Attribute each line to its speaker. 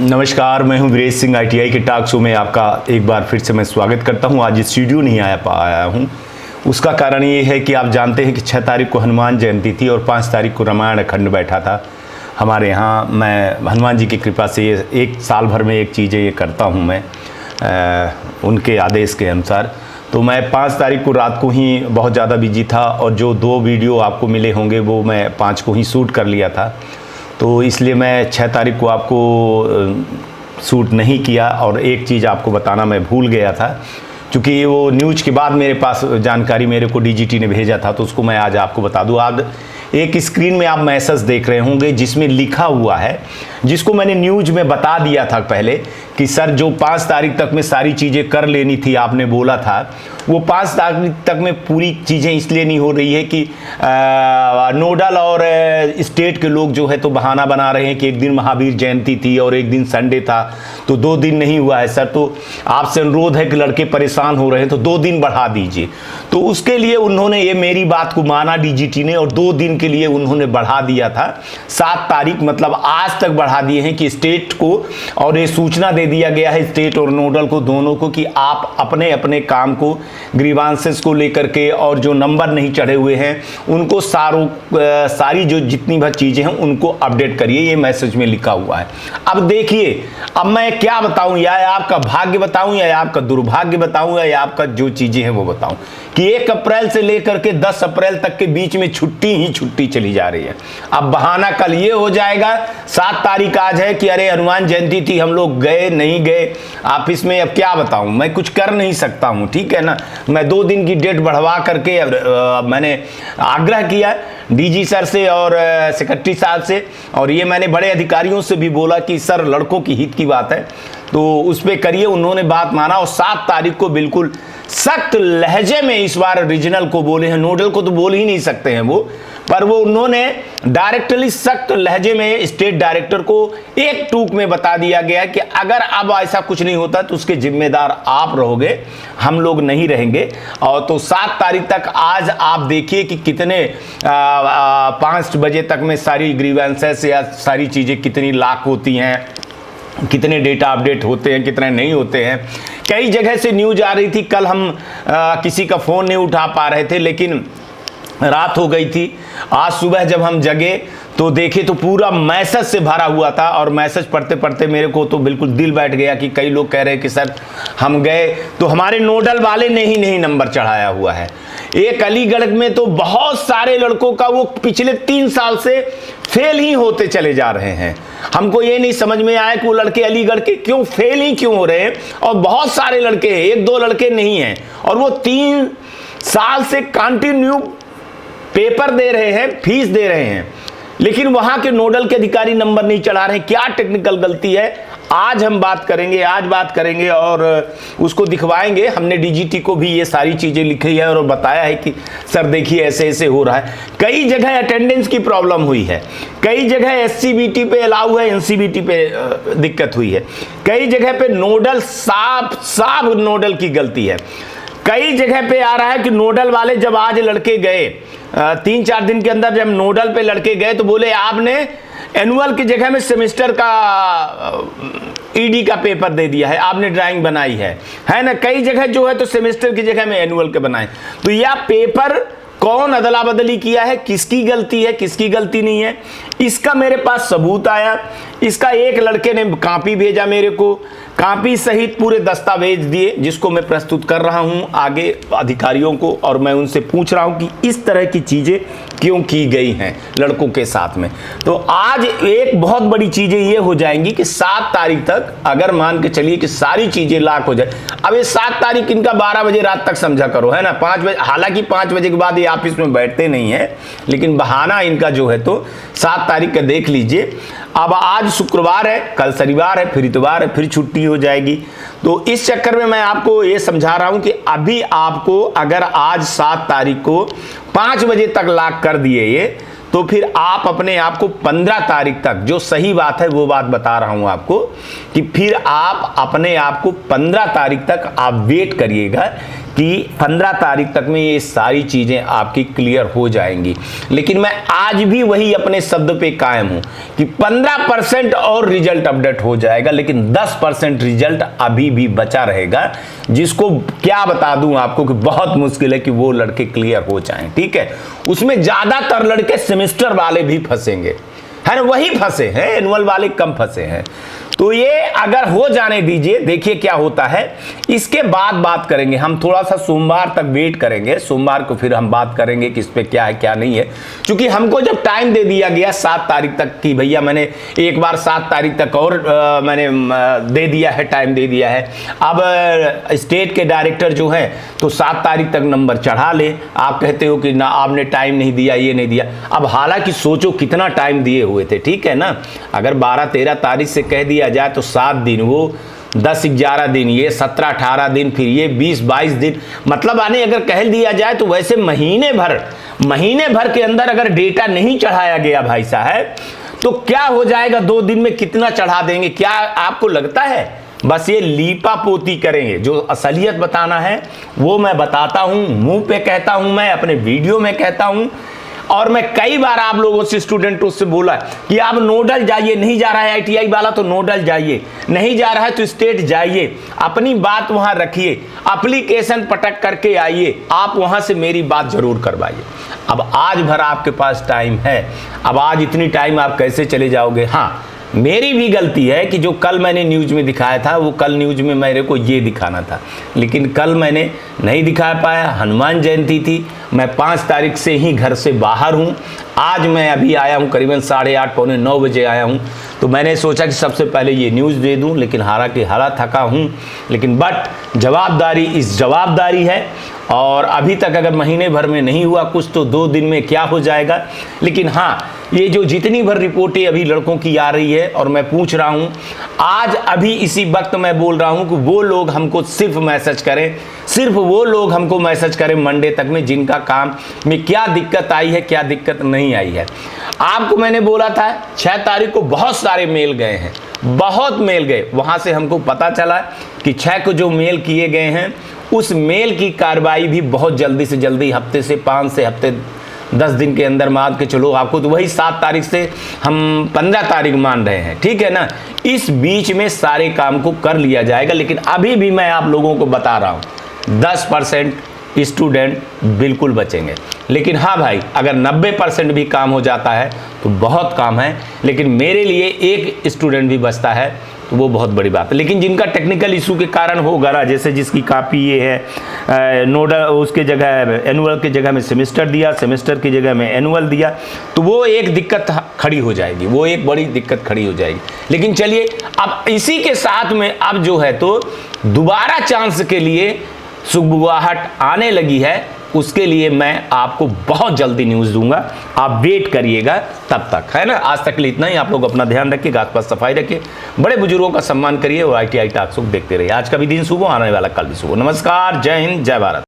Speaker 1: नमस्कार, मैं हूं वीरेश सिंह। ITI के टॉक शो में आपका एक बार फिर से मैं स्वागत करता हूं। आज स्टूडियो नहीं आया हूं, उसका कारण ये है कि आप जानते हैं कि 6 तारीख को हनुमान जयंती थी और 5 तारीख को रामायण अखंड बैठा था हमारे यहाँ। मैं हनुमान जी की कृपा से एक साल भर में एक चीज़ें ये करता हूँ मैं उनके आदेश के अनुसार। तो मैं 5 तारीख को रात को ही बहुत ज़्यादा बिजी था और जो 2 वीडियो आपको मिले होंगे वो मैं 5 को ही शूट कर लिया था, तो इसलिए मैं 6 तारीख को आपको शूट नहीं किया। और एक चीज़ आपको बताना मैं भूल गया था, क्योंकि वो न्यूज़ के बाद मेरे पास जानकारी मेरे को DGT ने भेजा था, तो उसको मैं आज आपको बता दूँ। आज एक स्क्रीन में आप मैसेज देख रहे होंगे जिसमें लिखा हुआ है, जिसको मैंने न्यूज़ में बता दिया था पहले कि सर जो 5 तारीख तक में सारी चीज़ें कर लेनी थी, आपने बोला था, वो 5 तारीख तक में पूरी चीज़ें इसलिए नहीं हो रही है कि नोडल और स्टेट के लोग जो है तो बहाना बना रहे हैं कि एक दिन महावीर जयंती थी और एक दिन संडे था, तो 2 दिन नहीं हुआ है सर। तो आपसे अनुरोध है कि लड़के परेशान हो रहे हैं तो 2 दिन बढ़ा दीजिए। तो उसके लिए उन्होंने ये मेरी बात को माना DGT ने, और 2 दिन के लिए उन्होंने बढ़ा दिया था। 7 तारीख मतलब आज तक बढ़ा दिए हैं कि स्टेट को, और ये सूचना दे दिया गया है स्टेट और नोडल को दोनों को कि आप अपने अपने काम को, ग्रीवांसेस को लेकर के और जो नंबर नहीं चढ़े हुए हैं उनको सारी जो जितनी भी चीज़ें हैं उनको अपडेट करिए। ये मैसेज में लिखा हुआ है। अब देखिए, अब मैं क्या बताऊं, या आपका भाग्य बताऊं या आपका दुर्भाग्य बताऊं या आपका जो चीज़ें हैं वो बताऊं कि 1 अप्रैल से लेकर के 10 अप्रैल तक के बीच में छुट्टी ही छुट्टी चली जा रही है। अब बहाना कल ये हो जाएगा, 7 तारीख आज है कि अरे हनुमान जयंती थी, हम लोग गए नहीं गए ऑफिस में। अब क्या बताऊं, मैं कुछ कर नहीं सकता हूं, ठीक है ना। मैं 2 दिन की डेट बढ़वा करके मैंने आग्रह किया DG सर से और सेक्रेटरी साहब से, और ये मैंने बड़े अधिकारियों से भी बोला कि सर लड़कों की हित की बात है तो उस पर करिए। उन्होंने बात माना और 7 तारीख को बिल्कुल सख्त लहजे में इस बार रीजनल को बोले हैं, नोडल को तो बोल ही नहीं सकते हैं वो, पर वो उन्होंने डायरेक्टली सख्त लहजे में स्टेट डायरेक्टर को एक टूक में बता दिया गया कि अगर अब ऐसा कुछ नहीं होता तो उसके जिम्मेदार आप रहोगे, हम लोग नहीं रहेंगे। और तो 7 तारीख तक आज आप देखिए कि कितने 5 बजे तक में सारी ग्रीवेंसेस या सारी चीज़ें कितनी लाख होती हैं, कितने डेटा अपडेट होते हैं, कितने नहीं होते हैं। कई जगह से न्यूज़ आ रही थी, कल हम किसी का फ़ोन नहीं उठा पा रहे थे, लेकिन रात हो गई थी। आज सुबह जब हम जगे तो देखे तो पूरा मैसेज से भरा हुआ था, और मैसेज पढ़ते पढ़ते मेरे को तो बिल्कुल दिल बैठ गया कि कई लोग कह रहे हैं कि सर हम गए तो हमारे नोडल वाले ने ही नहीं नंबर चढ़ाया हुआ है। एक अलीगढ़ में तो बहुत सारे लड़कों का वो पिछले 3 साल से फेल ही होते चले जा रहे हैं। हमको ये नहीं समझ में आया कि वो लड़के अलीगढ़ के क्यों फेल ही क्यों हो रहे हैं, और बहुत सारे लड़के हैं, 1-2 लड़के नहीं हैं, और वो 3 साल से कंटिन्यू पेपर दे रहे हैं, फीस दे रहे हैं, लेकिन वहां के नोडल के अधिकारी नंबर नहीं चढ़ा रहे हैं। क्या टेक्निकल गलती है, आज हम बात करेंगे और उसको दिखवाएंगे। हमने DGT को भी ये सारी चीज़ें लिखी है और बताया है कि सर देखिए ऐसे ऐसे हो रहा है। कई जगह अटेंडेंस की प्रॉब्लम हुई है, कई जगह SCBT पे अलाउ है, NCBT पे दिक्कत हुई है, कई जगह पे नोडल साफ नोडल की गलती है। कई जगह पे आ रहा है कि नोडल वाले जब आज लड़के गए 3-4 दिन के अंदर जब नोडल पे लड़के गए तो बोले आपने एनुअल की जगह में सेमेस्टर का ED का पेपर दे दिया है, आपने ड्राइंग बनाई है ना। कई जगह जो है तो सेमेस्टर की जगह में एनुअल के बनाए। तो यह पेपर कौन अदला बदली किया है, किसकी गलती है, किसकी गलती नहीं है, इसका मेरे पास सबूत आया। इसका एक लड़के ने कॉपी भेजा मेरे को, कॉपी सहित पूरे दस्तावेज दिए, जिसको मैं प्रस्तुत कर रहा हूं आगे अधिकारियों को, और मैं उनसे पूछ रहा हूं कि इस तरह की चीजें क्यों की गई हैं लड़कों के साथ में। तो आज एक बहुत बड़ी चीजें ये हो जाएंगी कि 7 तारीख तक अगर मान के चलिए कि सारी चीजें लाख हो जाए। अब ये 7 तारीख इनका 12 बजे रात तक समझा करो, है ना। 5 बजे, हालांकि 5 बजे के बाद ये ऑफिस में बैठते नहीं है, लेकिन बहाना इनका जो है तो 7 तारीख का देख लीजिए। अब आज शुक्रवार है, कल शनिवार है, फिर इतवार है, फिर छुट्टी हो जाएगी। तो इस चक्कर में मैं आपको ये समझा रहा हूं कि अभी आपको अगर आज 7 तारीख को 5 बजे तक लॉक कर दिए ये, तो फिर आप अपने आप को 15 तारीख तक, जो सही बात है वो बात बता रहा हूं आपको, कि फिर आप अपने आप को 15 तारीख तक आप वेट करिएगा कि 15 तारीख तक में ये सारी चीज़ें आपकी क्लियर हो जाएंगी। लेकिन मैं आज भी वही अपने शब्द पे कायम हूं कि 15% और रिजल्ट अपडेट हो जाएगा, लेकिन 10% रिजल्ट अभी भी बचा रहेगा, जिसको क्या बता दूं आपको कि बहुत मुश्किल है कि वो लड़के क्लियर हो जाएं। ठीक है, उसमें ज्यादातर लड़के सेमेस्टर वाले भी फंसेंगे, है ना, वही फंसे हैं, एनुअल वाले कम फंसे हैं। तो ये अगर हो जाने दीजिए, देखिए क्या होता है, इसके बाद बात करेंगे हम। थोड़ा सा सोमवार तक वेट करेंगे, सोमवार को फिर हम बात करेंगे कि इस पे क्या है क्या नहीं है, क्योंकि हमको जब टाइम दे दिया गया 7 तारीख तक की, भैया मैंने एक बार 7 तारीख तक और मैंने दे दिया है, टाइम दे दिया है। अब स्टेट के डायरेक्टर जो हैं तो 7 तारीख तक नंबर चढ़ा ले। आप कहते हो कि ना आपने टाइम नहीं दिया, ये नहीं दिया। अब हालांकि सोचो कितना टाइम दिए हुए थे, ठीक है ना। अगर 12-13 तारीख से कह दिया जाए तो 7 दिन, वो 10-11 दिन, ये 17-18 दिन, फिर ये 20-22 दिन, मतलब आने अगर कह दिया जाए तो वैसे महीने भर के अंदर अगर डेटा नहीं चढ़ाया गया भाई साहब, तो क्या हो जाएगा 2 दिन में, कितना चढ़ा देंगे? क्या आपको लगता है बस ये लीपा पोती करेंगे? जो असलियत बताना है वो मैं बताता हूं, मुंह पे कहता हूं, मैं अपने वीडियो में कहता हूं। और मैं कई बार आप लोगों से, स्टूडेंटों से बोला कि आप नोडल जाइए, नहीं जा रहा है आईटीआई वाला तो नोडल जाइए, नहीं जा रहा है तो स्टेट जाइए, अपनी बात वहां रखिए, एप्लीकेशन पटक करके आइए, आप वहां से मेरी बात जरूर करवाइए। अब आज भर आपके पास टाइम है, अब आज इतनी टाइम आप कैसे चले जाओगे? हाँ, मेरी भी गलती है कि जो कल मैंने न्यूज में दिखाया था, वो कल न्यूज में मेरे को ये दिखाना था, लेकिन कल मैंने नहीं दिखा पाया। हनुमान जयंती थी, मैं 5 तारीख से ही घर से बाहर हूं। आज मैं अभी आया हूं, करीबन 8:30-9 बजे आया हूं, तो मैंने सोचा कि सबसे पहले ये न्यूज़ दे दूं, लेकिन हालांकि थका हूं, लेकिन बट जवाबदारी है। और अभी तक अगर महीने भर में नहीं हुआ कुछ तो 2 दिन में क्या हो जाएगा। लेकिन हाँ, ये जो जितनी भर रिपोर्टें अभी लड़कों की आ रही है, और मैं पूछ रहा हूं आज अभी इसी वक्त मैं बोल रहा हूं कि वो लोग हमको सिर्फ मैसेज करें, सिर्फ वो लोग हमको मैसेज करें मंडे तक में, जिनका काम में क्या दिक्कत आई है, क्या दिक्कत नहीं आई है। आपको मैंने बोला था 6 तारीख को बहुत सारे मेल गए हैं, बहुत मेल गए, वहां से हमको पता चला कि 6 को जो मेल किए गए हैं उस मेल की कार्रवाई भी बहुत जल्दी से जल्दी, हफ्ते से 5 से हफ्ते 10 दिन के अंदर मान के चलो आपको, तो वही 7 तारीख से हम 15 तारीख मान रहे हैं, ठीक है ना। इस बीच में सारे काम को कर लिया जाएगा। लेकिन अभी भी मैं आप लोगों को बता रहा हूं 10% स्टूडेंट बिल्कुल बचेंगे। लेकिन हाँ भाई, अगर 90% भी काम हो जाता है तो बहुत काम है, लेकिन मेरे लिए एक स्टूडेंट भी बचता है तो वो बहुत बड़ी बात है। लेकिन जिनका टेक्निकल इशू के कारण होगा ना, जैसे जिसकी कापी ये है नोडल, उसके जगह एनुअल की जगह में सेमेस्टर दिया, सेमेस्टर की जगह में एनुअल दिया, तो वो एक दिक्कत खड़ी हो जाएगी, वो एक बड़ी दिक्कत खड़ी हो जाएगी। लेकिन चलिए, अब इसी के साथ में अब जो है तो दोबारा चांस के लिए सुगबुगाहट आने लगी है, उसके लिए मैं आपको बहुत जल्दी न्यूज़ दूंगा, आप वेट करिएगा तब तक, है ना। आज तक के लिए इतना ही। आप लोग अपना ध्यान रखिए, आसपास सफाई रखिए, बड़े बुजुर्गों का सम्मान करिए और ITI टॉक्स देखते रहिए। आज का भी दिन शुभ हो, आने वाला कल भी शुभ हो। नमस्कार, जय हिंद, जय भारत।